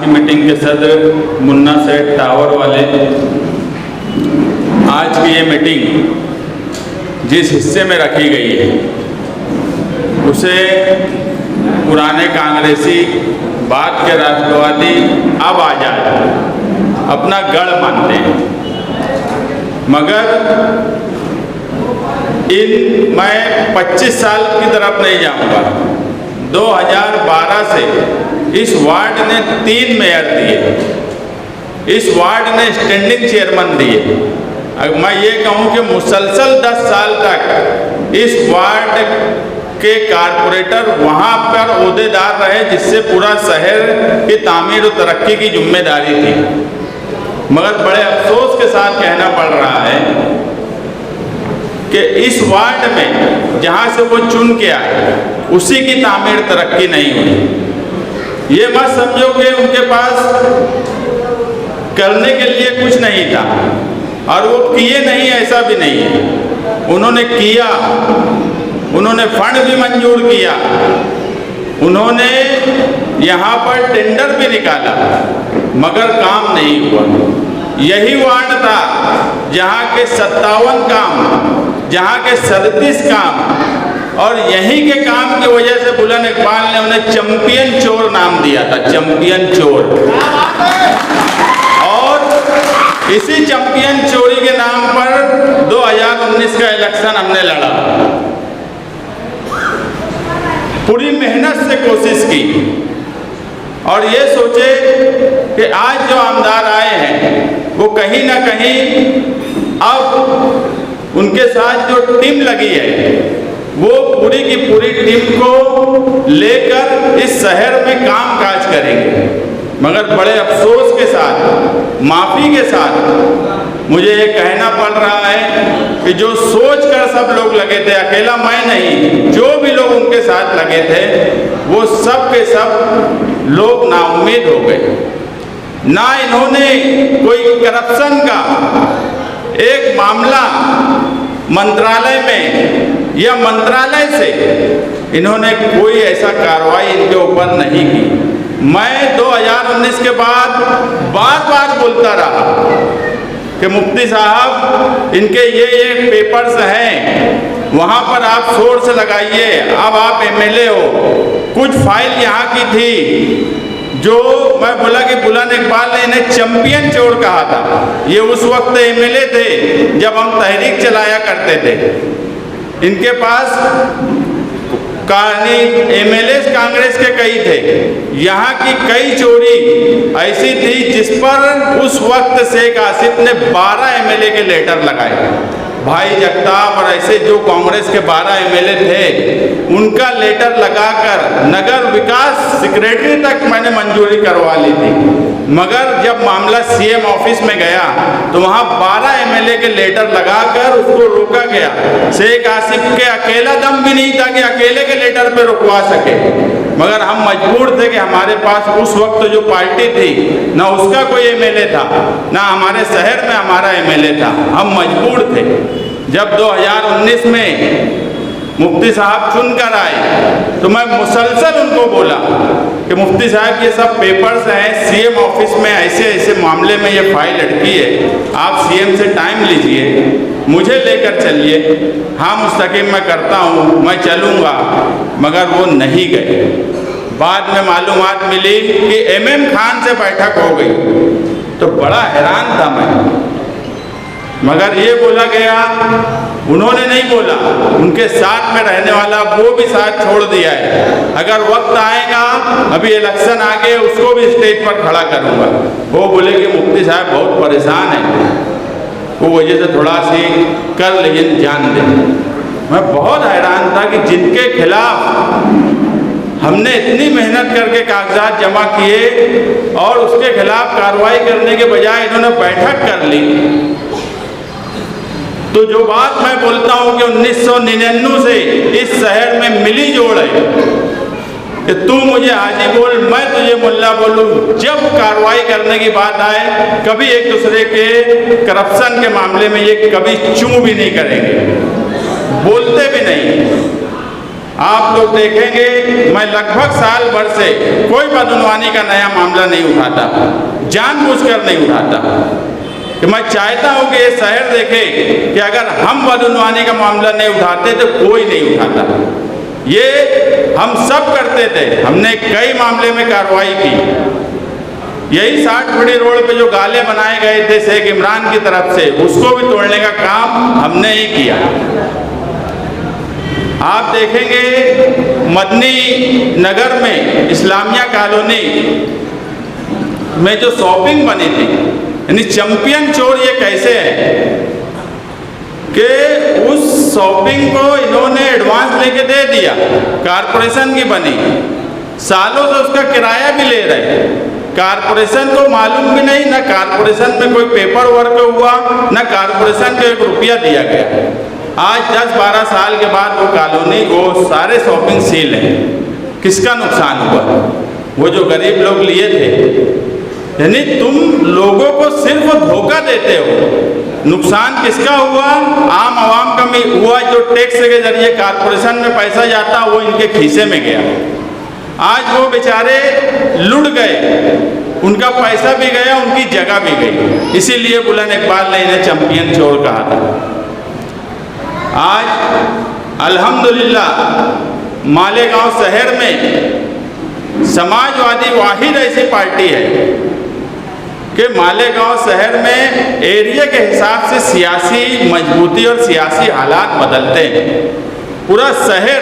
Meeting के सदर मुन्ना सेठ टावर वाले, आज की ये मीटिंग जिस हिस्से में रखी गई है उसे पुराने कांग्रेसी, बाद के राष्ट्रवादी अब आजाद अपना गढ़ मानते हैं। मगर मैं 25 साल की तरफ नहीं जाऊंगा। 2012 से इस वार्ड ने 3 मेयर दिए, इस वार्ड ने स्टैंडिंग चेयरमैन दिए। अगर मैं ये कहूँ कि मुसलसल 10 साल तक इस वार्ड के कारपोरेटर वहाँ पर ओहदेदार रहे, जिससे पूरा शहर की तामीर और तरक्की की जिम्मेदारी थी। मगर बड़े अफसोस के साथ कहना पड़ रहा है कि इस वार्ड में जहाँ से वो चुन के आए उसी की तामीर तरक्की नहीं हुई। ये मत समझो कि उनके पास करने के लिए कुछ नहीं था और वो किए नहीं, ऐसा भी नहीं है। उन्होंने किया, उन्होंने फंड भी मंजूर किया, उन्होंने यहाँ पर टेंडर भी निकाला, मगर काम नहीं हुआ। यही वार्ड था जहाँ के 57 काम, जहाँ के 37 काम, और यहीं के काम की वजह से बुलंद इकबाल ने उन्हें चैंपियन चोर नाम दिया था, चैंपियन चोर। और इसी चैंपियन चोरी के नाम पर 2019 का इलेक्शन हमने लड़ा। पूरी मेहनत से कोशिश की और ये सोचे कि आज जो आमदार आए हैं वो कहीं ना कहीं अब उनके साथ जो टीम लगी है वो पूरी की पूरी टीम को लेकर इस शहर में काम काज करेंगे। मगर बड़े अफसोस के साथ, माफ़ी के साथ मुझे ये कहना पड़ रहा है कि जो सोच कर सब लोग लगे थे, अकेला मैं नहीं, जो भी लोग उनके साथ लगे थे वो सब के सब लोग नाउम्मीद हो गए। ना इन्होंने कोई करप्शन का एक मामला मंत्रालय में या मंत्रालय से इन्होंने कोई ऐसा कार्रवाई इनके ऊपर नहीं की। मैं 2019 के बाद बार बार बोलता रहा कि मुफ्ती साहब, इनके ये पेपर्स हैं, वहाँ पर आप सोर्स लगाइए। अब आप एमएलए हो। कुछ फाइल यहाँ की थी जो मैं बोला कि बुलंद इकबाल ने इन्हें चैंपियन चोर कहा था। ये उस वक्त एमएलए थे जब हम तहरीक चलाया करते थे। इनके पास एमएलए कांग्रेस के कई थे। यहाँ की कई चोरी ऐसी थी जिस पर उस वक्त शेख आसिफ ने 12 एमएलए के लेटर लगाए। भाई जगताप और ऐसे जो कांग्रेस के 12 एमएलए थे उनका लेटर लगाकर नगर विकास सेक्रेटरी तक मैंने मंजूरी करवा ली थी। मगर जब मामला सीएम ऑफिस में गया तो वहाँ 12 एमएलए के लेटर लगाकर उसको रोका गया। शेख आसिफ के अकेला दम भी नहीं था कि अकेले के लेटर पे रुकवा सके, मगर हम मजबूर थे कि हमारे पास उस वक्त जो पार्टी थी ना उसका कोई एमएलए था, ना हमारे शहर में हमारा एमएलए था। हम मजबूर थे। जब 2019 में मुफ्ती साहब चुनकर आए तो मैं मुसलसल उनको बोला कि मुफ्ती साहब ये सब पेपर्स हैं, सीएम ऑफिस में ऐसे ऐसे मामले में ये फाइल अटकी है, आप सीएम से टाइम लीजिए, मुझे लेकर चलिए। हाँ मुस्तकीम मैं करता हूँ, मैं चलूँगा। मगर वो नहीं गए। बाद में मालूमात मिली कि एमएम खान से बैठक हो गई। तो बड़ा हैरान था मैं। मगर ये बोला गया, उन्होंने नहीं बोला, उनके साथ में रहने वाला वो भी साथ छोड़ दिया है। अगर वक्त आएगा, अभी इलेक्शन आगे, उसको भी स्टेज पर खड़ा करूंगा। वो बोले कि मुफ्ती साहब बहुत परेशान है, वो वजह से थोड़ा सी कर लेकिन जान दे। मैं बहुत हैरान था कि जिनके खिलाफ हमने इतनी मेहनत करके कागजात जमा किए और उसके खिलाफ कार्रवाई करने के बजाय इन्होंने बैठक कर ली। तो जो बात मैं बोलता हूँ कि 1999 से इस शहर में मिली जोड़ है कि तू मुझे हाजी बोल, मैं तुझे मुल्ला बोलूँ। जब कार्रवाई करने की बात आए, कभी एक दूसरे के करप्शन के मामले में ये कभी चूं भी नहीं करेंगे, बोलते भी नहीं। आप लोग देखेंगे मैं लगभग साल भर से कोई बदनवानी का नया मामला नहीं उठाता, जानबूझकर नहीं उठाता, कि मैं चाहता हूं कि ये शहर देखे कि अगर हम बदनवानी का मामला नहीं उठाते तो कोई नहीं उठाता। ये हम सब करते थे, हमने कई मामले में कार्रवाई की। यही 60 फीट रोड पे जो गाले बनाए गए थे शेख इमरान की तरफ से, उसको भी तोड़ने का काम हमने ही किया। आप देखेंगे मदनी नगर में इस्लामिया कॉलोनी में जो शॉपिंग बनी थी, यानी चैंपियन चोर ये कैसे है कि उस शॉपिंग को इन्होंने एडवांस लेके दे दिया, कारपोरेशन की बनी, सालों से उसका किराया भी ले रहे, कारपोरेशन को मालूम भी नहीं, ना कारपोरेशन में कोई पेपर वर्क हुआ, ना कारपोरेशन को 1 रुपया दिया गया। आज 10-12 साल के बाद वो कॉलोनी, वो सारे शॉपिंग सील हैं। किसका नुकसान हुआ? वो जो गरीब लोग लिए थे। यानी तुम लोगों को सिर्फ धोखा देते हो। नुकसान किसका हुआ? आम आवाम का हुआ, जो टैक्स के जरिए कारपोरेशन में पैसा जाता वो इनके खीसे में गया। आज वो बेचारे लुट गए, उनका पैसा भी गया, उनकी जगह भी गई। इसीलिए बुलंद इकबाल ने इन्हें चैंपियन चोर कहा था। आज अल्हम्दुलिल्लाह मालेगांव शहर में समाजवादी वाहिद ऐसी पार्टी है कि मालेगांव शहर में एरिया के हिसाब से सियासी मजबूती और सियासी हालात बदलते हैं। पूरा शहर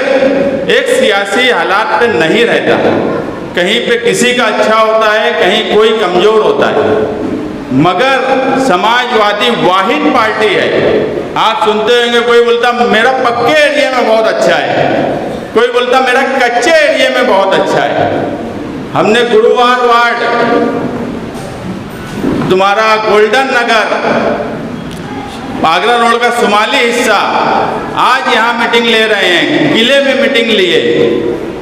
एक सियासी हालात पे नहीं रहता, कहीं पे किसी का अच्छा होता है, कहीं कोई कमज़ोर होता है, मगर समाजवादी वाहिद पार्टी है। आप सुनते होंगे कोई बोलता मेरा पक्के एरिया में बहुत अच्छा है, कोई बोलता मेरा कच्चे एरिया में बहुत अच्छा है। हमने गुरुवार वार्ड, तुम्हारा गोल्डन नगर, आगरा रोड का शुमाली हिस्सा, आज यहाँ मीटिंग ले रहे हैं, किले में मीटिंग लिए।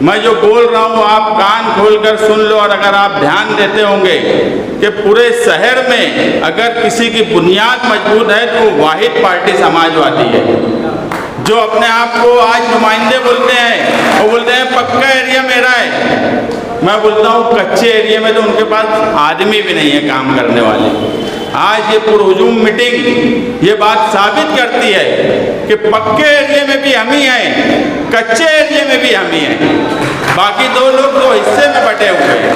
मैं जो बोल रहा हूँ आप कान खोलकर सुन लो, और अगर आप ध्यान देते होंगे कि पूरे शहर में अगर किसी की बुनियाद मजबूत है तो वो वाहिद पार्टी समाजवादी है, जो अपने आप को आज नुमाइंदे बोलते हैं। वो बोलते हैं पक्का एरिया मेरा है। मैं बोलता हूँ कच्चे एरिया में तो उनके पास आदमी भी नहीं है काम करने वाले। आज ये पुरहुजूम मीटिंग ये बात साबित करती है कि पक्के एरिया में भी हम ही हैं, कच्चे एरिया में भी हम ही हैं, बाकी 2 लोग 2 हिस्से में बटे हुए हैं।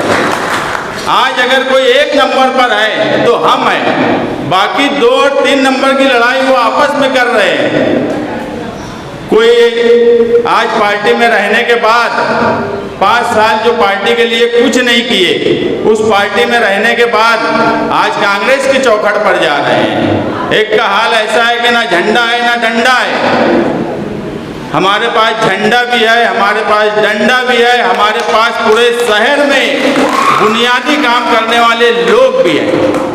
आज अगर कोई 1 नंबर पर है तो हम हैं, बाकी 2 और 3 नंबर की लड़ाई वो आपस में कर रहे हैं। कोई आज पार्टी में रहने के बाद 5 साल जो पार्टी के लिए कुछ नहीं किए, उस पार्टी में रहने के बाद आज कांग्रेस की चौखट पर जा रहे हैं। एक का हाल ऐसा है कि ना झंडा है ना डंडा है। हमारे पास झंडा भी है, हमारे पास डंडा भी है, हमारे पास पूरे शहर में बुनियादी काम करने वाले लोग भी हैं।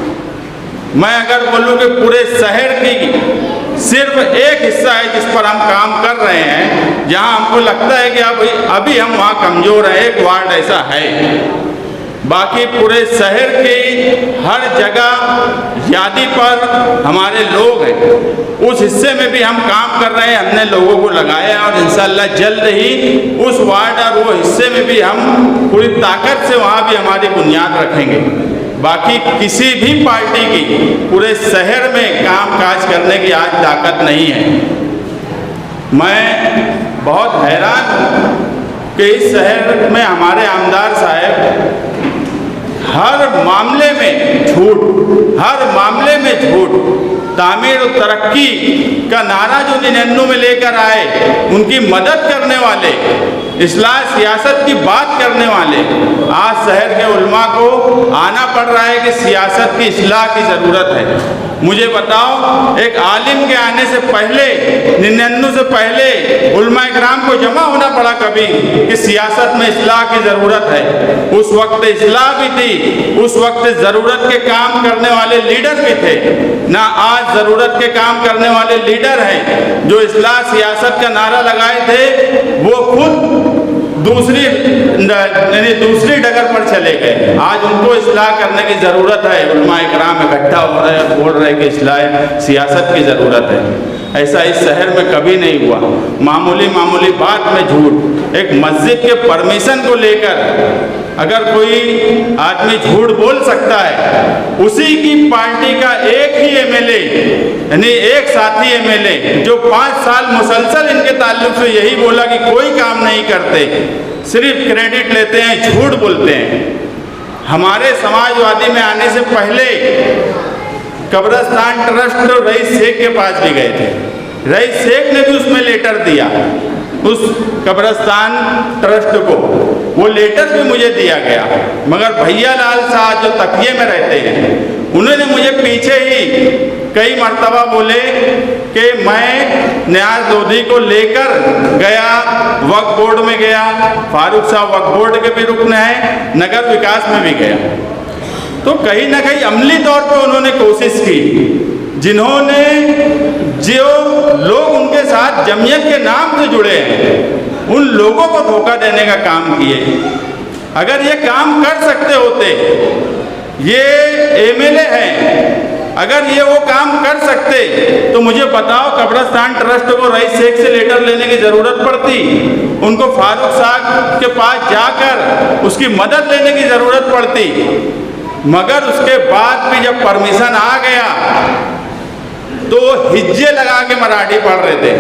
मैं अगर बोलूँ कि पूरे शहर की सिर्फ एक हिस्सा है जिस पर हम काम कर रहे हैं, जहां हमको लगता है कि अभी हम वहाँ कमज़ोर हैं, एक वार्ड ऐसा है। बाकी पूरे शहर की हर जगह यादी पर हमारे लोग हैं, उस हिस्से में भी हम काम कर रहे हैं, हमने लोगों को लगाया और इंशाअल्लाह जल्द ही उस वार्ड और वो हिस्से में भी हम पूरी ताकत से वहाँ भी हमारी बुनियाद रखेंगे। बाकी किसी भी पार्टी की पूरे शहर में काम काज करने की आज ताकत नहीं है। मैं बहुत हैरान हूँ कि इस शहर में हमारे आमदार साहब हर मामले में झूठ, हर मामले में झूठ। तामीर और तरक्की का नारा जो 99 में लेकर आए, उनकी मदद करने वाले, इस्लाह सियासत की बात करने वाले, आज शहर के उलमा को आना पड़ रहा है कि सियासत की इस्लाह की ज़रूरत है। मुझे बताओ, एक आलिम के आने से पहले 99 से पहले उलमा इकराम को जमा होना पड़ा कभी कि सियासत में इस्लाह की ज़रूरत है। उस वक्त इस्लाह भी थी, उस वक्त ज़रूरत के काम करने वाले लीडर भी थे ना। आज ज़रूरत के काम करने वाले लीडर हैं जो इस्लाह सियासत का नारा लगाए थे, वो खुद दूसरी डगर पर चले गए। आज उनको इस्लाह करने की ज़रूरत है। उलमा इकराम इकट्ठा हो रहे हैं, बोल रहे हैं कि इस्लाह सियासत की ज़रूरत है। ऐसा इस शहर में कभी नहीं हुआ। मामूली मामूली बात में झूठ। एक मस्जिद के परमिशन को लेकर अगर कोई आदमी झूठ बोल सकता है, उसी की पार्टी का एक ही एमएलए, यानी एक साथी एमएलए जो 5 साल मुसलसल इनके ताल्लुक से यही बोला कि कोई काम नहीं करते, सिर्फ क्रेडिट लेते हैं, झूठ बोलते हैं। हमारे समाजवादी में आने से पहले कब्रिस्तान ट्रस्ट रईस शेख के पास भी गए थे। रईस शेख ने भी उसमें लेटर दिया उस कब्रिस्तान ट्रस्ट को, वो लेटर भी मुझे दिया गया। मगर भैया लाल साहब जो तकिए में रहते हैं, उन्होंने मुझे पीछे ही कई मर्तबा बोले कि मैं न्याज लोधी को लेकर गया, वक्फ बोर्ड में गया, फारूक साहब वक्फ बोर्ड के भी रुकन हैं, नगर विकास में भी गया। तो कहीं ना कहीं अमली तौर पे उन्होंने कोशिश की। जिन्होंने जो लोग उनके साथ जमीयत के नाम से जुड़े हैं, उन लोगों को धोखा देने का काम किए। अगर ये काम कर सकते होते, ये एमएलए हैं, अगर ये वो काम कर सकते तो मुझे बताओ कब्रिस्तान ट्रस्ट को रईस शेख से लेटर लेने की ज़रूरत पड़ती? उनको फारूक साहब के पास जाकर उसकी मदद लेने की ज़रूरत पड़ती? मगर उसके बाद भी जब परमिशन आ गया तो हिज्जे लगा के मराठी पढ़ रहे थे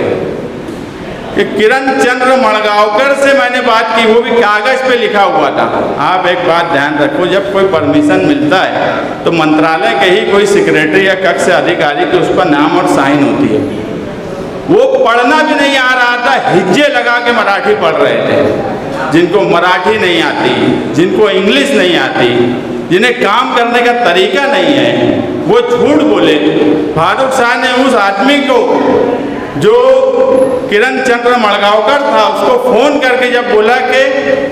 कि किरण चंद्र मड़गांवकर से मैंने बात की, वो भी कागज़ पे लिखा हुआ था। आप एक बात ध्यान रखो, जब कोई परमिशन मिलता है तो मंत्रालय के ही कोई सेक्रेटरी या कक्ष अधिकारी के उस पर नाम और साइन होती है। वो पढ़ना भी नहीं आ रहा था, हिज्जे लगा के मराठी पढ़ रहे थे। जिनको मराठी नहीं आती, जिनको इंग्लिश नहीं आती, जिन्हें काम करने का तरीका नहीं है, वो झूठ बोले। फारूक साहब ने उस आदमी को जो किरण चंद्र मड़गांवकर था, उसको फ़ोन करके जब बोला कि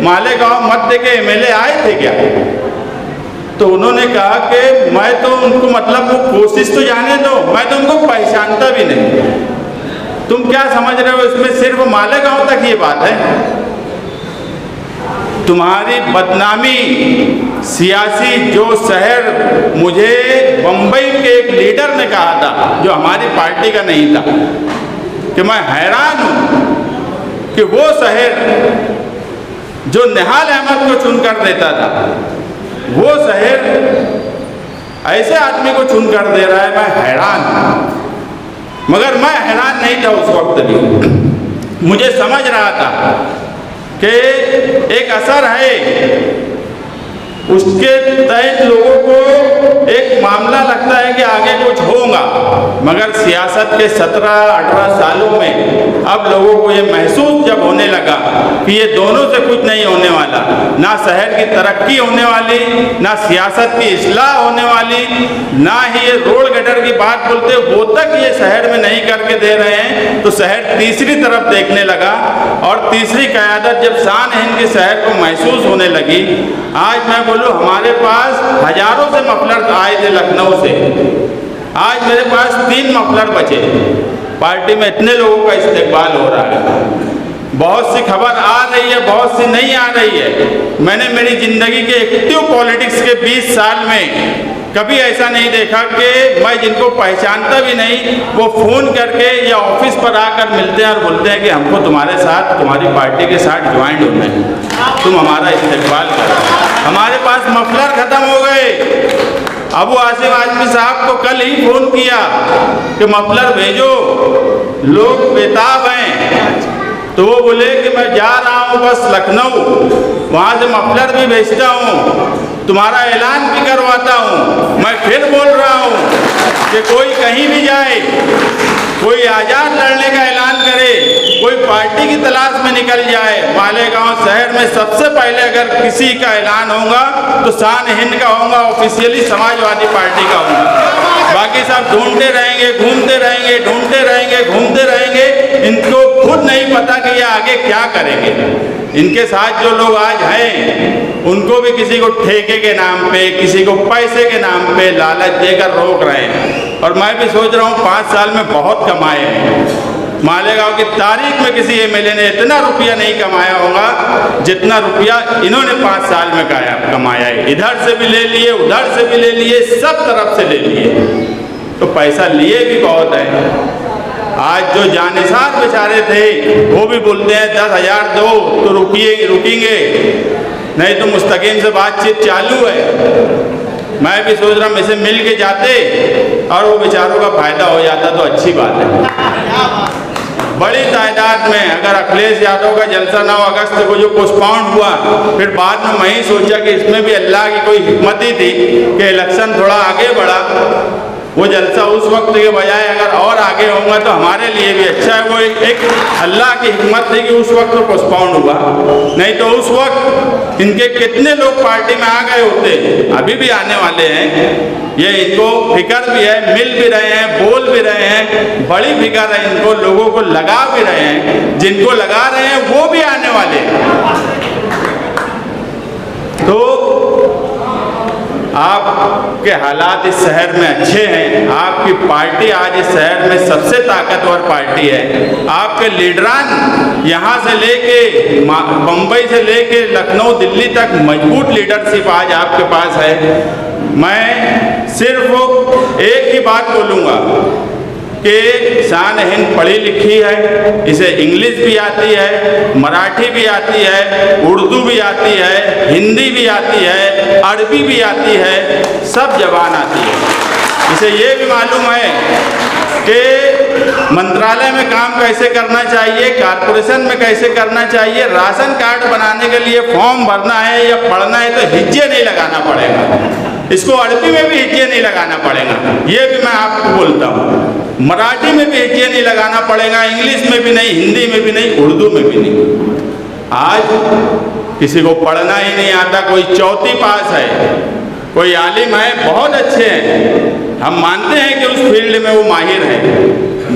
मालेगांव मध्य के एमएलए आए थे क्या, तो उन्होंने कहा कि मैं तो उनको, मतलब वो कोशिश तो जाने दो, मैं तो उनको पहचानता भी नहीं। तुम क्या समझ रहे हो इसमें सिर्फ मालेगांव तक ये बात है? तुम्हारी बदनामी सियासी जो शहर, मुझे बम्बई के एक लीडर ने कहा था जो हमारी पार्टी का नहीं था, कि मैं हैरान हूँ कि वो शहर जो निहाल अहमद को चुनकर देता था, वो शहर ऐसे आदमी को चुनकर दे रहा है। मैं हैरान हूँ। मगर मैं हैरान नहीं था उस वक्त भी, मुझे समझ रहा था कि एक असर है, उसके तहत लोगों को एक मामला लगता है कि आगे कुछ होगा। मगर सियासत के 17-18 सालों में अब लोगों को ये महसूस जब होने लगा कि ये दोनों से कुछ नहीं होने वाला, ना शहर की तरक्की होने वाली, ना सियासत की इस्लाह होने वाली, ना ही ये रोड गटर की बात बोलते वो तक ये शहर में नहीं करके दे रहे हैं, तो शहर तीसरी तरफ देखने लगा। और तीसरी क़यादत जब शान हिंद के शहर को महसूस होने लगी, आज मैं बोलूँ हमारे पास हजारों से मफलर आए थे लखनऊ से, आज मेरे पास 3 मफलर बचे। पार्टी में इतने लोगों का इस्तेकबाल हो रहा है। बहुत सी खबर आ रही है, बहुत सी नहीं आ रही है। मैंने मेरी ज़िंदगी के एक्टिव पॉलिटिक्स के 20 साल में कभी ऐसा नहीं देखा कि मैं जिनको पहचानता भी नहीं, वो फ़ोन करके या ऑफिस पर आकर मिलते हैं और बोलते हैं कि हमको तुम्हारे साथ, तुम्हारी पार्टी के साथ ज्वाइन होना है, तुम हमारा इस्तेकबाल करो। हमारे पास मफलर ख़त्म हो गए। अबू आसिफ आजमी साहब को कल ही फ़ोन किया कि मफलर भेजो, लोग बेताब हैं। तो वो बोले कि मैं जा रहा हूँ बस लखनऊ, वहाँ से मफलर भी भेजता हूँ, तुम्हारा ऐलान भी करवाता हूँ। मैं फिर बोल रहा हूँ कि कोई कहीं भी जाए, कोई आज़ाद लड़ने का ऐलान करे, कोई पार्टी की तलाश में निकल जाए, मालेगांव शहर में सबसे पहले अगर किसी का ऐलान होगा तो शान हिंद का होगा, ऑफिशियली समाजवादी पार्टी का होगा। बाकी सब ढूंढते रहेंगे, घूमते रहेंगे, ढूंढते रहेंगे, घूमते रहेंगे। इनको खुद नहीं पता कि ये आगे क्या करेंगे। इनके साथ जो लोग आज हैं, उनको भी किसी को ठेके के नाम पे, किसी को पैसे के नाम पे लालच देकर रोक रहे हैं। और मैं भी सोच रहा हूँ 5 साल में बहुत कमाए हैं। मालेगांव की तारीख में किसी एमएलए ने इतना रुपया नहीं कमाया होगा जितना रुपया इन्होंने 5 साल में कमाया है। इधर से भी ले लिए, उधर से भी ले लिए, सब तरफ से ले लिए, तो पैसा लिए भी बहुत है। आज जो जानिसार बेचारे थे वो भी बोलते हैं 10,000 दो तो रुकेंगे, नहीं तो मुस्तकीम से बातचीत चालू है। मैं भी सोच रहा हूँ इसे मिल के जाते और वो बेचारों का फायदा हो जाता तो अच्छी बात है। बड़ी तादाद में अगर अखिलेश यादव का जलसा 9 अगस्त को जो पोस्टपोन हुआ, फिर बाद में मैं ही सोचा कि इसमें भी अल्लाह की कोई हिकमत ही थी कि इलेक्शन थोड़ा आगे बढ़ा। वो जलसा उस वक्त के बजाय अगर और आगे होगा तो हमारे लिए भी अच्छा है। वो एक अल्लाह की हिकमत थी कि उस वक्त पोस्टपोन हुआ, नहीं तो उस वक्त इनके कितने लोग पार्टी में आ गए होते, अभी भी आने वाले हैं। ये इनको फिक्र भी है, मिल भी रहे हैं, बोल भी रहे हैं, बड़ी फिक्र है इनको, लोगों को लगा भी रहे हैं, जिनको लगा रहे हैं वो भी आने वाले हैं। तो आपके हालात इस शहर में अच्छे हैं, आपकी पार्टी आज इस शहर में सबसे ताकतवर पार्टी है। आपके लीडरान यहाँ से लेके बम्बई से लेके लखनऊ दिल्ली तक मजबूत लीडरशिप आज आपके पास है। मैं सिर्फ एक ही बात बोलूँगा कि शान हिंद पढ़ी लिखी है, इसे इंग्लिश भी आती है, मराठी भी आती है, उर्दू भी आती है, हिंदी भी आती है, अरबी भी आती है, सब जबान आती है। इसे ये भी मालूम है कि मंत्रालय में काम कैसे करना चाहिए, कारपोरेशन में कैसे करना चाहिए, राशन कार्ड बनाने के लिए फॉर्म भरना है या पढ़ना है तो हिज्जे नहीं लगाना पड़ेगा। इसको अरबी में भी हिज्जे नहीं लगाना पड़ेगा, ये भी मैं आपको बोलता हूँ। मराठी में भी हिज्जे नहीं लगाना पड़ेगा, इंग्लिश में भी नहीं, हिंदी में भी नहीं, उर्दू में भी नहीं। आज किसी को पढ़ना ही नहीं आता, कोई चौथी पास है, कोई आलिम है, बहुत अच्छे हैं, हम मानते हैं कि उस फील्ड में वो माहिर है,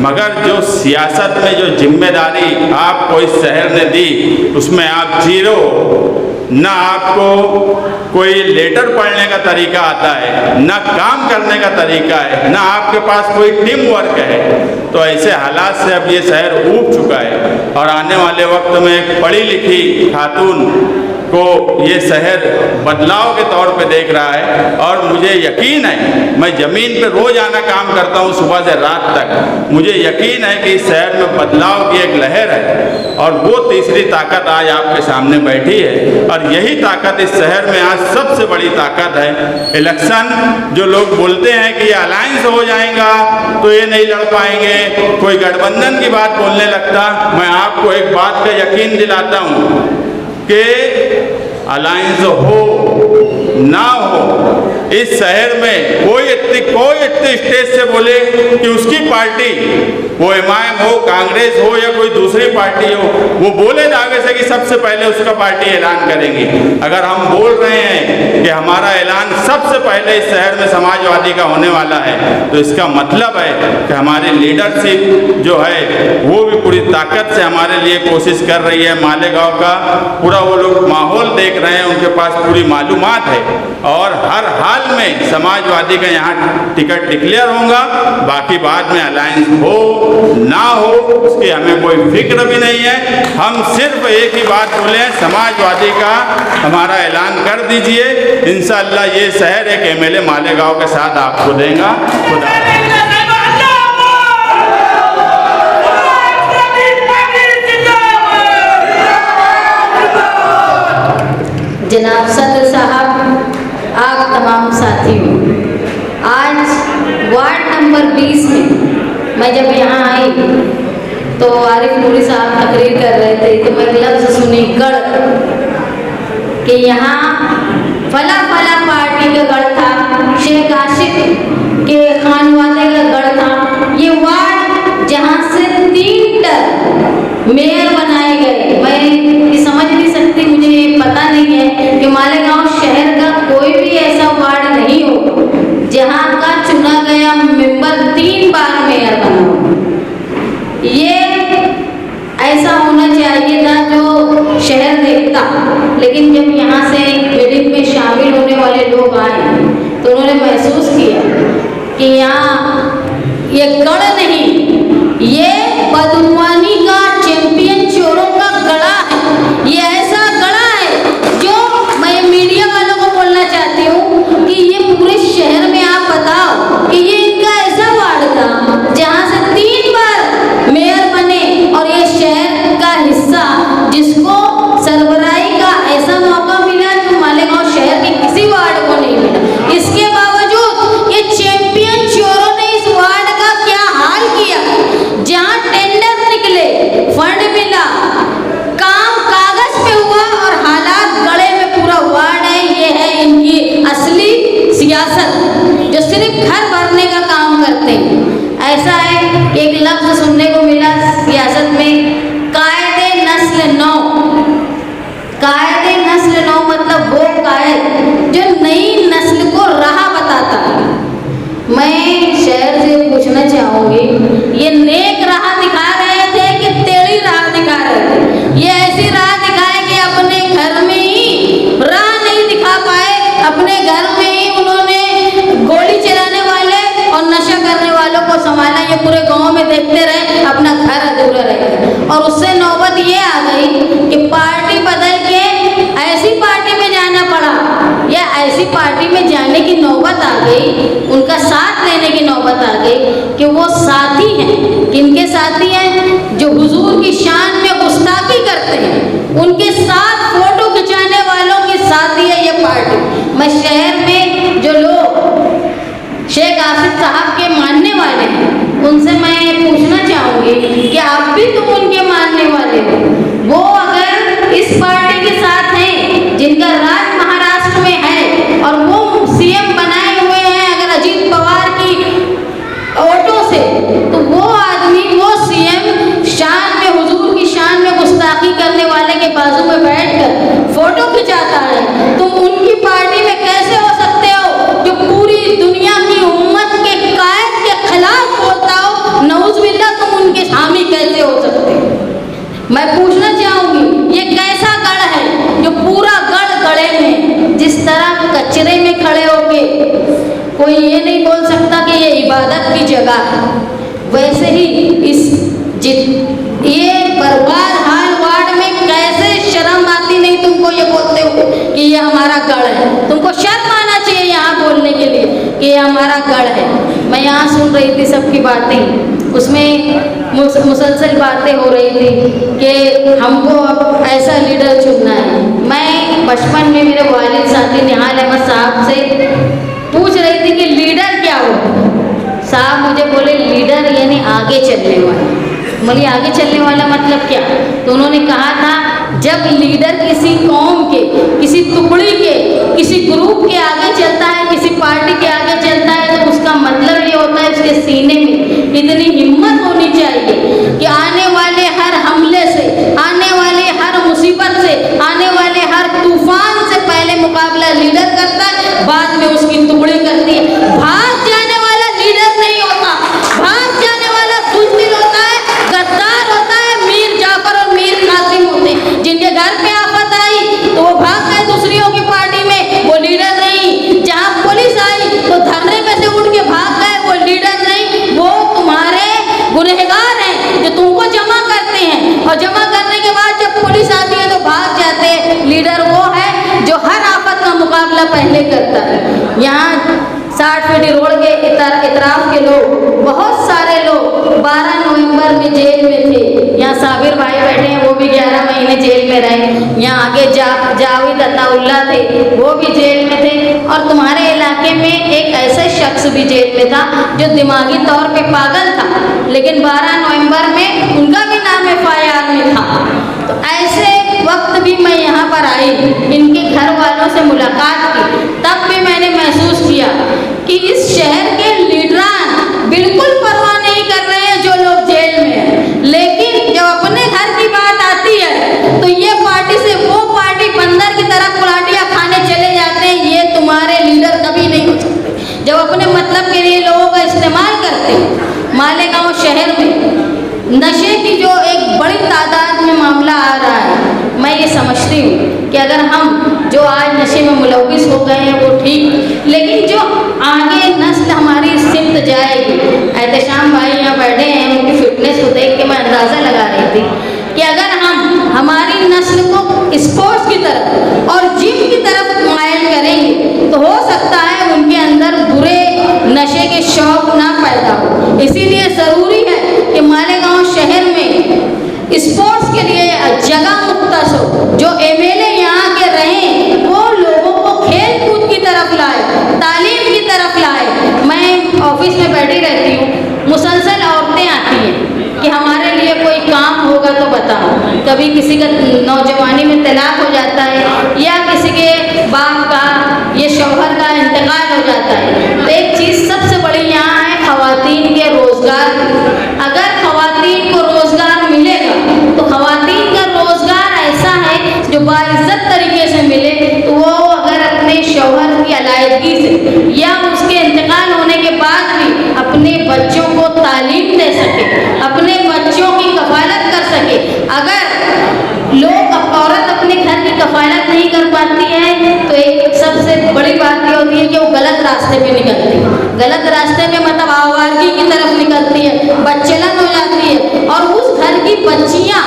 मगर जो सियासत में जो जिम्मेदारी आपको इस शहर ने दी उसमें आप जीरो। ना आपको कोई लेटर पढ़ने का तरीका आता है, ना काम करने का तरीका है, ना आपके पास कोई टीम वर्क है। तो ऐसे हालात से अब ये शहर ऊब चुका है और आने वाले वक्त में एक पढ़ी लिखी खातून को ये शहर बदलाव के तौर पे देख रहा है। और मुझे यकीन है, मैं ज़मीन पे रोज़ आना काम करता हूँ सुबह से रात तक, मुझे यकीन है कि इस शहर में बदलाव की एक लहर है और वो तीसरी ताकत आज आपके सामने बैठी है। और यही ताकत इस शहर में आज सबसे बड़ी ताकत है। इलेक्शन जो लोग बोलते हैं कि ये अलायंस हो जाएगा तो ये नहीं लड़ पाएंगे, कोई गठबंधन की बात बोलने लगता, मैं आपको एक बात का यकीन दिलाता हूँ कि अलायंस हो ना हो, इस शहर में कोई इतनी स्टेज से बोले कि उसकी पार्टी, वो एमआईएम हो, कांग्रेस हो या कोई दूसरी पार्टी हो, वो बोले दावे से कि सबसे पहले उसका पार्टी ऐलान करेंगे। अगर हम बोल रहे हैं कि हमारा ऐलान सबसे पहले इस शहर में समाजवादी का होने वाला है, तो इसका मतलब है कि हमारी लीडरशिप जो है वो भी पूरी ताकत से हमारे लिए कोशिश कर रही है। मालेगांव का पूरा वो लोग माहौल देख रहे हैं, उनके पास पूरी मालूमात है और हर हाल में समाजवादी का यहाँ टिकट डिक्लेयर होगा। बाकी बाद में अलायंस हो ना हो उसकी हमें कोई फिक्र भी नहीं है। हम सिर्फ एक ही बात बोले हैं, समाजवादी का हमारा ऐलान कर दीजिए, इंशाअल्लाह ये शहर एक एमएलए मालेगांव के साथ आपको देगा। खुदा जनाब सदर साहब, आप तमाम साथियों, आज वार्ड नंबर 20 में मैं जब यहाँ आई तो आरिफ नूरी साहब तकरीर कर रहे थे तो मैं लफ्ज़ सुनी गढ़, कि यहाँ फला फला पार्टी का गढ़ था, शेख आशिक के खानवादे का गढ़ था। ये वार्ड जहाँ से 3 टर्म मेयर बनाए गए, मैं ये समझ नहीं सकती, मुझे ये पता नहीं है कि मालेगांव शहर का कोई भी ऐसा वार्ड नहीं हो जहाँ का चुना गया मेंबर 3 बार मेयर बना हो। ये ऐसा होना चाहिए था जो शहर देखता, लेकिन जब यहाँ से मीटिंग में शामिल होने वाले लोग आए तो उन्होंने महसूस किया कि यहाँ ये गढ़ नहीं, ये बदनवानी का चैंपियन चोरों का गढ़ा है। ये ऐसा गढ़ा है जो मैं मीडिया वालों को बोलना चाहती हूँ कि ये पूरे शहर में आप बताओ कि ये इनका ऐसा वार्ड था जहाँ से 3 बार सियासत, जो सिर्फ घर भरने का काम करते हैं। ऐसा है कि एक लफ्ज सुनने को मिला सियासत में, कायदे नस्ल नौ। कायदे नस्ल नौ मतलब वो कायद जो नई नस्ल को राह बताता है। मैं शहर से पूछना चाहूंगी, ये नेक राह दिखा रहे थे कि टेढ़ी राह दिखा रहे थे? ये ऐसी राह दिखाए कि अपने घर में ही राह नहीं दिखा पाए, अपने घर में ही उन्होंने गोली चलाने वाले और नशा करने वालों को संभाला। ये पूरे गांव में देखते रहे, अपना घर अधूरा रहे। और उससे नौबत ये आ गई कि पार्टी बदल के ऐसी पार्टी में जाना पड़ा, या ऐसी पार्टी में जाने की नौबत आ गई, उनका साथ लेने की नौबत आ गई कि वो साथी हैं। किनके साथी हैं? जो हुजूर की शान में गुस्ताखी करते हैं, उनके साथ फोटो खिंचाने वालों की साथी है ये पार्टी। मैं शहर में जो लोग शेख आसिफ साहब के मानने वाले हैं, उनसे मैं पूछना चाहूँगी कि आप भी तुम उनके मानने वाले हो। वो अगर इस पार्टी के साथ हैं जिनका राज महाराष्ट्र में है और वो सीएम बनाए हुए हैं अगर अजीत पवार की वोटों से, तो वो आदमी, वो सीएम शान में, हुजूर की शान में गुस्ताखी करने वाले के बाजू में बैठकर फोटो खिंचाता है। तुम उनकी पार्टी में कैसे हो सकते हो जो पूरी दुनिया की उम्मत के कायद के खिलाफ बोलता हो? नऊज़-बिल्लाह, तुम उनके हामी कैसे हो सकते हो? मैं पूछना चाहूंगी, ये कैसा गढ़ है जो पूरा गढ़ गढ़े में, जिस तरह कचरे में खड़े होके कोई ये नहीं बोल सकता कि ये इबादत की जगह है, वैसे ही ये बर्बाद हाल वार्ड में कैसे शर्म आती नहीं तुमको ये बोलते हो कि ये हमारा गढ़ है? तुमको शर्म आना चाहिए यहाँ बोलने के लिए कि ये हमारा गढ़ है। मैं यहाँ सुन रही थी सबकी बातें, उसमें मुसलसल बातें हो रही थी कि हमको अब ऐसा लीडर चुनना है। मैं बचपन में मेरे वालिद साथी निहाल अहमद साहब से पूछ रही थी कि लीडर क्या हो? साहब मुझे बोले लीडर यानी आगे चलने वाला। बोली आगे चलने वाला मतलब क्या? तो उन्होंने कहा था जब लीडर किसी कौम के, किसी टुकड़ी के, किसी ग्रुप के आगे चलता है, किसी पार्टी के आगे चलता है, तो उसका मतलब ये होता है उसके सीने में इतनी हिम्मत होनी चाहिए कि आने वाले हर हमले से, आने वाले हर मुसीबत से, आने वाले हर तूफान से पहले मुकाबला लीडर करता है, बाद में उसकी टुकड़ी करती है। भाग जाने वाला लीडर नहीं होता, भाग जाने वाला बुज़दिल होता है, गद्दार होता है। मीर जाफर और मीर कासिम होते हैं, जिनके घर पे आफत आई तो वो भाग गए दूसरियों की पार्टी में, वो लीडर नहीं। जहाँ पुलिस आई तो धरने में से उठ के भाग गए, वो लीडर नहीं। वो तुम्हारे गुनहगार हैं जो तुमको जमा करते हैं, और जमा करने के बाद जब पुलिस आती है तो भाग जाते हैं। लीडर वो है जो हर आफत का मुकाबला पहले करता है। यहाँ 60 फीट रोड के इतराफ के लोग, बहुत सारे लोग 12 नवंबर में जेल में थे। यहाँ साबिर भाई बैठे हैं, वो भी 11 महीने जेल में रहे। यहाँ आगे जावेद अताउल्लाह थे, वो भी जेल में थे। और तुम्हारे इलाके में एक ऐसा शख्स भी जेल में था जो दिमागी तौर पे पागल था, लेकिन 12 नवंबर में उनका भी नाम FIR में था। तो ऐसे वक्त भी मैं यहाँ पर आई, इनके घर वालों से मुलाकात की, तब भी मैंने महसूस किया कि इस शहर के लीडरान बिल्कुल परवाह नहीं कर रहे हैं जो लोग जेल में हैं। लेकिन जब अपने घर की बात आती है तो ये पार्टी से वो पार्टी बंदर की तरह कुलाटियाँ खाने चले जाते हैं। ये तुम्हारे लीडर कभी नहीं हो सकते जब अपने मतलब के लिए लोगों का इस्तेमाल करते हैं। मालेगांव शहर में नशे की जो एक बड़ी तादाद में मामला आ रहा है, मैं ये समझती हूँ कि अगर हम जो आज नशे में मुलव्विस हो गए हैं वो ठीक, लेकिन जो आगे नस्ल हमारी सिमत जाएगी। एहतशाम भाई यहाँ बैठे हैं, उनकी फिटनेस को देख के मैं अंदाज़ा लगा रही थी कि अगर हम हमारी नस्ल को स्पोर्ट्स की तरफ और जिम की तरफ मायल करेंगे तो हो सकता है उनके अंदर बुरे नशे के शौक ना पैदा हो। इसीलिए ज़रूरी है कि मालेगांव शहर में स्पोर्ट्स के लिए जगह मुख्तस हो। जो MLA यहाँ के रहें वो लोगों को खेल कूद की तरफ लाए, तालीम की तरफ लाए। मैं ऑफिस में बैठी रहती हूँ, मुसलसल औरतें आती हैं कि हमारे लिए कोई काम होगा तो बताओ। कभी किसी का नौजवानी में तलाक हो जाता है, या किसी के बाप का, ये शौहर का इंतकाल हो जाता रास्ते पे निकलती है, गलत रास्ते में मतलब आवारगी की तरफ निकलती है, बच्चलन हो जाती है। और उस घर की बच्चियाँ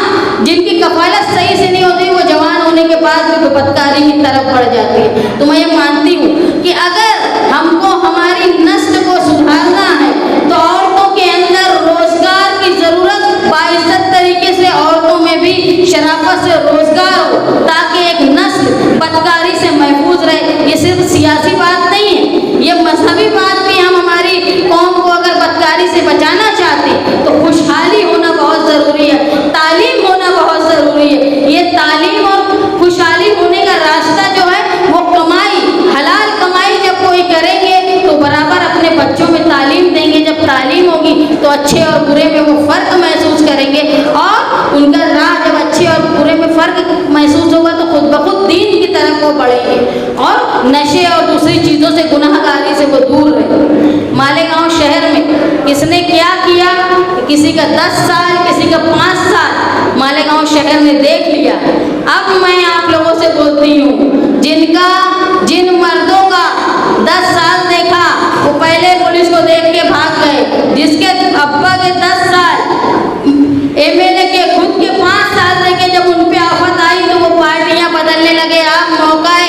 जिनकी कफालत सही से नहीं होती, वो जवान होने के बाद भी बदकारी की तरफ बढ़ जाती है। तो मैं ये मानती हूँ कि अगर हमको हमारी नस्ल को सुधारना है तो औरतों के अंदर रोजगार की जरूरत, बाइज्जत तरीके से औरतों में भी शराफत से रोजगार हो, ताकि एक नस्ल बदकारी से महफूज रहे। ये सिर्फ सियासी बात नहीं है, ये मजहबी बात भी। हम हमारी कौम को अगर बदकारी से बचाना चाहते हैं तो खुशहाली होना बहुत ज़रूरी है, तालीम होना बहुत ज़रूरी है। ये तालीम और खुशहाली होने का रास्ता जो है वो कमाई, हलाल कमाई जब कोई करेंगे तो बराबर अपने बच्चों में तालीम देंगे। जब तालीम होगी तो अच्छे और बुरे में वो फ़र्क महसूस करेंगे, और उनका राह जब अच्छे और बुरे में फ़र्क महसूस होगा तो खुद ब खुद दीन की तरफ वो बढ़ेंगे और नशे और दूसरी चीज़ों से, गुनाहगारी से वो दूर रहे। मालेगांव शहर में किसने क्या किया, किसी का 10 साल, किसी का 5 साल मालेगांव शहर ने देख लिया। अब मैं आप लोगों से बोलती हूँ, जिन मर्दों का 10 साल देखा वो पहले पुलिस को देख के भाग गए, जिसके अब्बा के 10 साल, एमएलए के खुद के 5 साल देखे, जब उन पे आफत आई तो वो पार्टियां बदलने लगे। आप मौका है,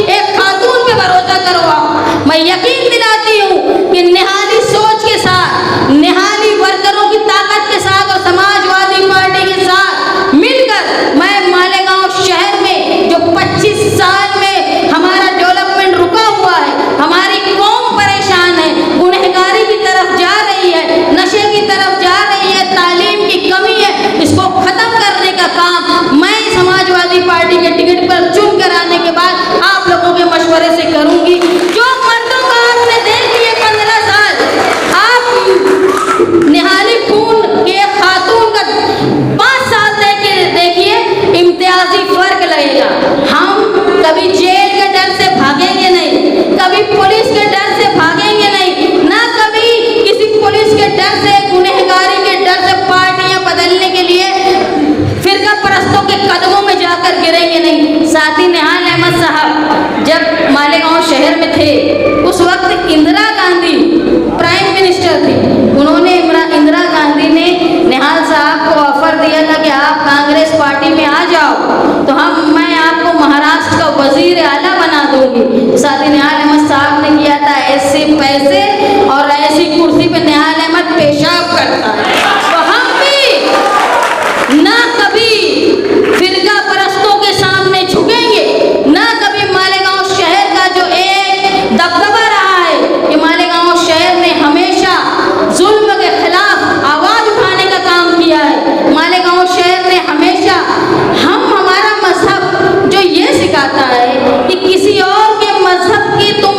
एक खातून पे भरोसा करवाओ। मैं यकीन दिलाती हूँ कि निहाली सोच के साथ, निहाली वर्करों की ताकत के साथ और समाजवादी पार्टी के साथ मिलकर मैं मालेगांव शहर में जो 25 साल में हमारा डेवलपमेंट रुका हुआ है, हमारी कौम परेशान है, गुनहगारी की तरफ जा रही है, नशे की तरफ जा रही है, तालीम की कमी है, इसको खत्म करने का काम मैं समाजवादी पार्टी के टिकट पर चुन कर आने के बाद आप लोगों के मशवरे से करूंगी। जो मर्दों का आपने देख लिए 15 साल, आप निहाली खून के खातून का 5 साल देखिए, इम्तियाजी फर्क लगेगा। हम कभी जेल के डर से भागेंगे नहीं, कभी पुलिस के डर से भागेंगे नहीं, ना कभी किसी पुलिस के डर से, गुनहगारी के डर से पार्टियां बदलने के लिए फिरका परस्तों के कदमों में जाकर गिरेंगे नहीं। साथी निहाल अहमद साहब जब मालेगांव शहर में थे, उस वक्त इंदिरा गांधी प्राइम मिनिस्टर थी। उन्होंने, इंदिरा गांधी ने निहाल साहब को ऑफर दिया था कि आप कांग्रेस पार्टी में आ जाओ तो मैं आपको महाराष्ट्र का वजीर आला बना दूंगी। साथी निहाल अहमद साहब ने किया था ऐसे पैसे और ऐसी कुर्सी पे निहाल अहमद पेशाब करता है। तो हम भी ना कभी फिरका परस्तों के सामने झुकेंगे, ना कभी मालेगांव शहर का जो एक दबदबा रहा है कि मालेगांव शहर ने हमेशा जुल्म के खिलाफ आवाज उठाने का काम किया है। मालेगांव शहर ने हमेशा, हमारा मजहब जो ये सिखाता है कि किसी और के मजहब की तुम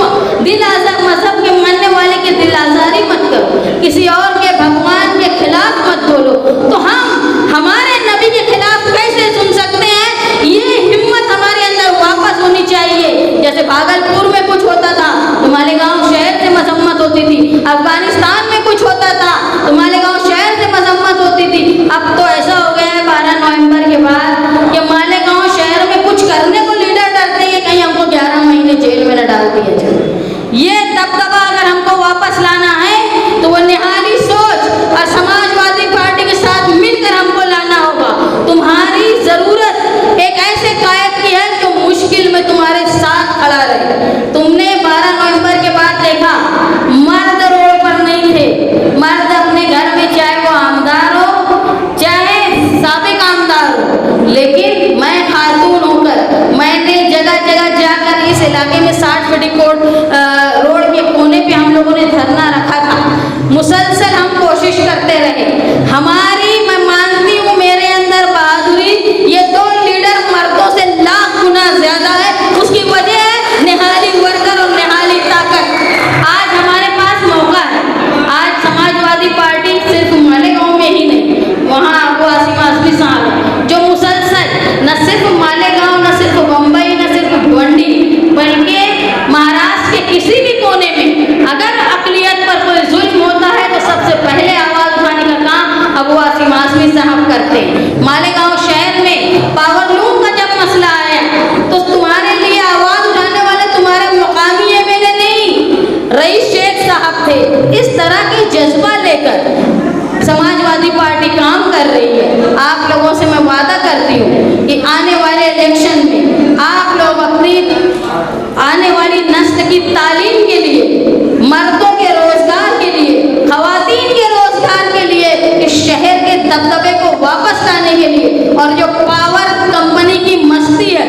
मजहब के मानने वाले की दिल आजारी मत करो, किसी और के भगवान के खिलाफ मत बोलो। तो हम हमारे नबी के खिलाफ कैसे सुन सकते हैं? ये हिम्मत हमारे अंदर वापस होनी चाहिए। जैसे भागलपुर में कुछ होता था तो मालेगांव शहर से मजम्मत होती थी, अफगानिस्तान में कुछ होता था तो मालेगांव शहर से मजम्मत होती थी। अब तो ऐसा हो गया है 12 नवंबर के बाद कि मालेगांव शहर में कुछ करने को लीडर डरते हैं कि कहीं हमको 11 महीने जेल में न डाल दिया जाए। ये दबदबा अगर हमको वापस लाना है तो वो निहाली सोच और समाजवादी पार्टी के साथ मिलकर हमको लाना होगा। तुम्हारी जरूरत एक ऐसे कायद की है जो मुश्किल में तुम्हारे साथ खड़ा रहे। तुमने 12 नवंबर के बाद देखा, मर्द रोड पर नहीं थे, मर्द अपने घर में, चाहे वो आमदार हो चाहे साबिक आमदार हो, लेकिन मैं खातून होकर मैंने जगह जगह जाकर इस इलाके में 60 फीट रोड के कोने रईस शेख साहब थे। इस तरह के जज्बा लेकर समाजवादी पार्टी काम कर रही है। आप लोगों से मैं वादा करती हूँ कि आने वाले इलेक्शन में आप लोग अपनी आने वाली नस्ल की तालीम के लिए, मर्दों के रोजगार के लिए, खवातीन के रोजगार के लिए, इस शहर के दबदबे को वापस लाने के लिए, और जो पावर कंपनी की मस्ती है,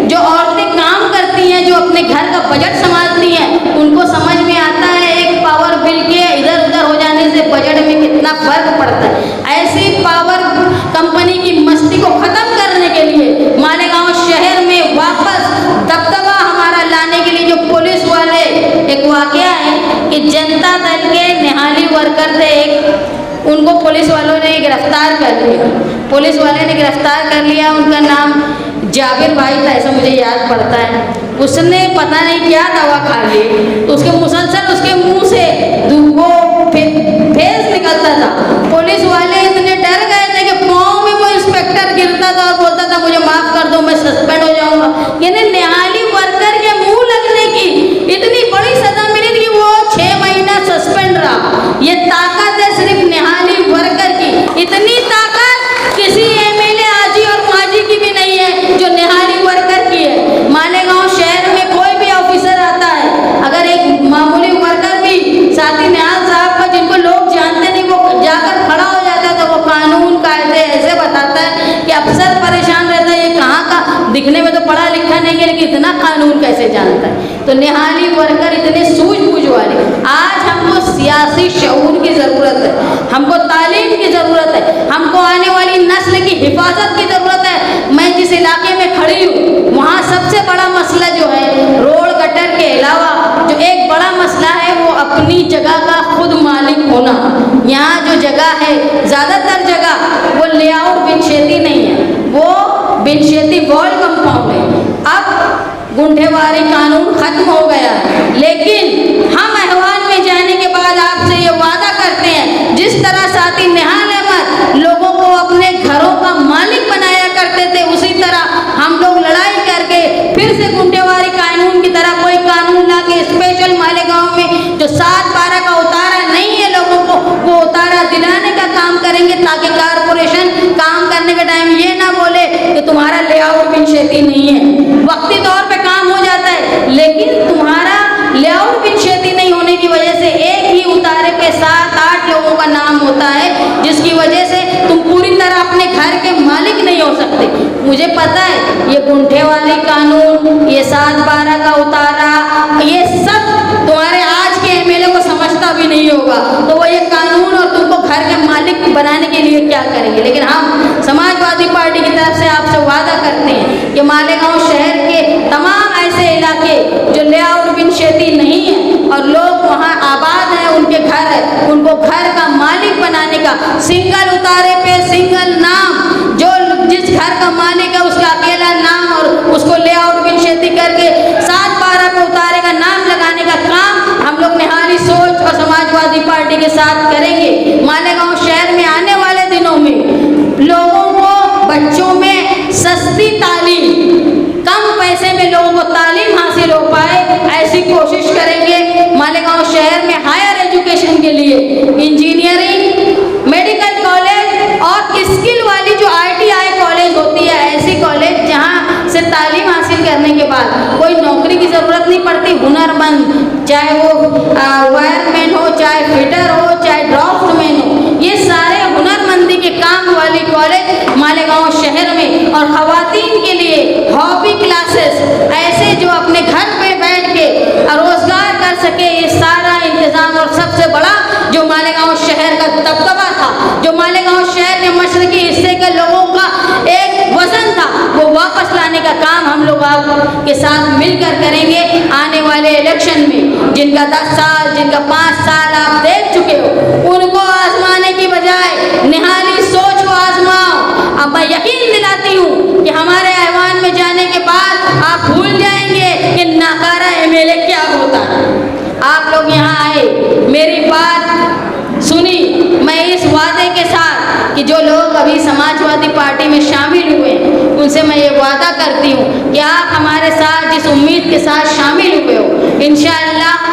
जो औरतें काम करती हैं, जो अपने घर का बजट संभालती हैं, उनको समझ में आता है एक पावर बिल के इधर उधर हो जाने से बजट में कितना फर्क पड़ता है। ऐसी पावर कंपनी की मस्ती को खत्म करने के लिए मालेगांव शहर में वापस दबदबा हमारा लाने के लिए जो पुलिस वाले, एक वाकया है कि जनता दल के निहाली वर्कर थे, उनको पुलिस वालों ने गिरफ्तार कर लिया। पुलिस वाले ने गिरफ्तार कर लिया, उनका नाम जाबिर भाई था, ऐसा मुझे याद पड़ता है। उसने पता नहीं क्या दवा खा ली, तो उसके मुसलसल उसके मुंह से वो फेस निकलता था। पुलिस वाले इतने डर गए थे कि पाँव में वो इंस्पेक्टर गिरता था और बोलता था मुझे माफ कर दो, मैं सस्पेंड हो जाऊंगा। यानी निहाली वर्कर के मुंह लगने की इतनी बड़ी सजा मिली थी कि वो 6 महीना सस्पेंड रहा। ये ताकत है सिर्फ निहाली वर्कर की। इतनी ताकत किसी एमएलए आजी और माजी की भी नहीं है जो निहाली वर्कर की है। मालेगांव शहर में कोई भी ऑफिसर आता है, अगर एक मामूली वर्कर भी साथी निहाल साहब का, जिनको लोग जानते नहीं, वो जाकर खड़ा हो जाता है तो वो कानून कायदे ऐसे बताता है कि अफसर परेशान रहता है, ये कहाँ का, दिखने में तो पढ़ा लिखा नहीं है लेकिन इतना कानून कैसे जानता है। तो निहाली वर्कर इतने सूझबूझ वाले। आज हमको सियासी शऊर की ज़रूरत है, हमको तालीम की ज़रूरत है, हमको आने वाली नस्ल की हिफाजत की ज़रूरत है। मैं जिस इलाके में खड़ी हूँ वहाँ सबसे बड़ा मसला जो है, रोड गटर के अलावा जो एक बड़ा मसला है वो अपनी जगह का खुद मालिक होना। यहाँ जो जगह है, ज़्यादातर जगह वो लेआउट बिनशेती नहीं है, वो बिनशेती वॉल कंपाउंड है। अब गुंठेवारी कानून खत्म हो गया, लेकिन हम अहवाल में जाने के बाद आपसे ये वादा करते हैं, जिस तरह साथी निहाल अहमद लोगों को अपने घरों का मालिक बनाया करते थे, उसी तरह हम लोग लड़ाई करके फिर से गुंठेवारी कानून की तरह कोई कानून ला के स्पेशल मालेगांव में जो 7/12 का उतारा नहीं है लोगों को, वो उतारा दिलाने का काम करेंगे, ताकि कारपोरेशन काम करने के टाइम ये ना बोले कि तुम्हारा लेआउट बिनशेती नहीं है। वक्ती तौर पे काम हो जाता है, लेकिन तुम्हारा लेआउट बिनशेती नहीं होने की वजह से एक ही उतारे पे 7-8 लोगों का नाम होता है, जिसकी वजह से तुम पूरी तरह अपने घर के मालिक नहीं हो सकते। मुझे पता है ये गुंठेवाली कानून, ये 7/12 का उतारा, ये सब तुम्हारे आज के एमएलए को समझता भी नहीं होगा, तो वो ये कानून और तुमको घर के मालिक बनाने के लिए क्या करेंगे। लेकिन हम समाजवादी पार्टी की तरफ से आपसे वादा करते हैं कि मालेगांव शहर के तमाम ऐसे इलाके जो लेआउट बिनशेती नहीं है और लोग वहाँ आबाद हैं, उनके घर है, उनको घर का मालिक बनाने का, सिंगल उतारे पे सिंगल नाम, जो जिस घर का मालिक है उसका अकेला नाम, और उसको लेआउट बिनशेती करके 7/12 पे उतारे का नाम लगाने का काम हम लोग निहाली सोच और समाजवादी पार्टी के साथ करेंगे। मालेगांव शहर में आने वाले दिनों में लोगों को, बच्चों में सस्ती तालीम, कम पैसे में लोगों को तालीम हासिल हो पाए, ऐसी कोशिश करेंगे। मालेगांव शहर में हायर एजुकेशन के लिए इंजीनियरिंग, मेडिकल कॉलेज और स्किल वाली जो ITI कॉलेज होती है, ऐसी कॉलेज जहां से तालीम हासिल करने के बाद कोई नौकरी की ज़रूरत नहीं पड़ती। हुनरमंद, चाहे वो वायरमैन हो, चाहे फिटर हो, चाहे ड्राफ्टमैन हो, ये सारे हुनरमंदी के काम वाली कॉलेज मालेगांव शहर में, और खवातीन के लिए हॉबी क्लासेस, ऐसे जो अपने घर पे बैठ के रोजगार कर सके, ये सारा इंतजाम। और सबसे बड़ा जो मालेगांव शहर का दबदबा था, जो मालेगांव शहर के मशरकी हिस्से के लोगों का एक वजन था, वो वापस लाने का काम हम लोग आपके साथ मिलकर करेंगे। आने वाले इलेक्शन में जिनका 10 साल, जिनका 5 साल आप देख चुके हो, उनको आजमाने की बजाय निहाली सोच को आजमाओ। अब मैं यकीन दिलाती हूँ कि हमारे ऐवान में जाने के बाद आप भूल जाएंगे कि नाकारा एमएलए क्या होता है। आप लोग यहाँ आए, मेरी बात सुनी, मैं इस वादे के साथ कि जो लोग अभी समाजवादी पार्टी में शामिल हुए उनसे मैं ये वादा करती हूँ कि आप हमारे साथ जिस उम्मीद के साथ शामिल हुए हो, इंशाअल्लाह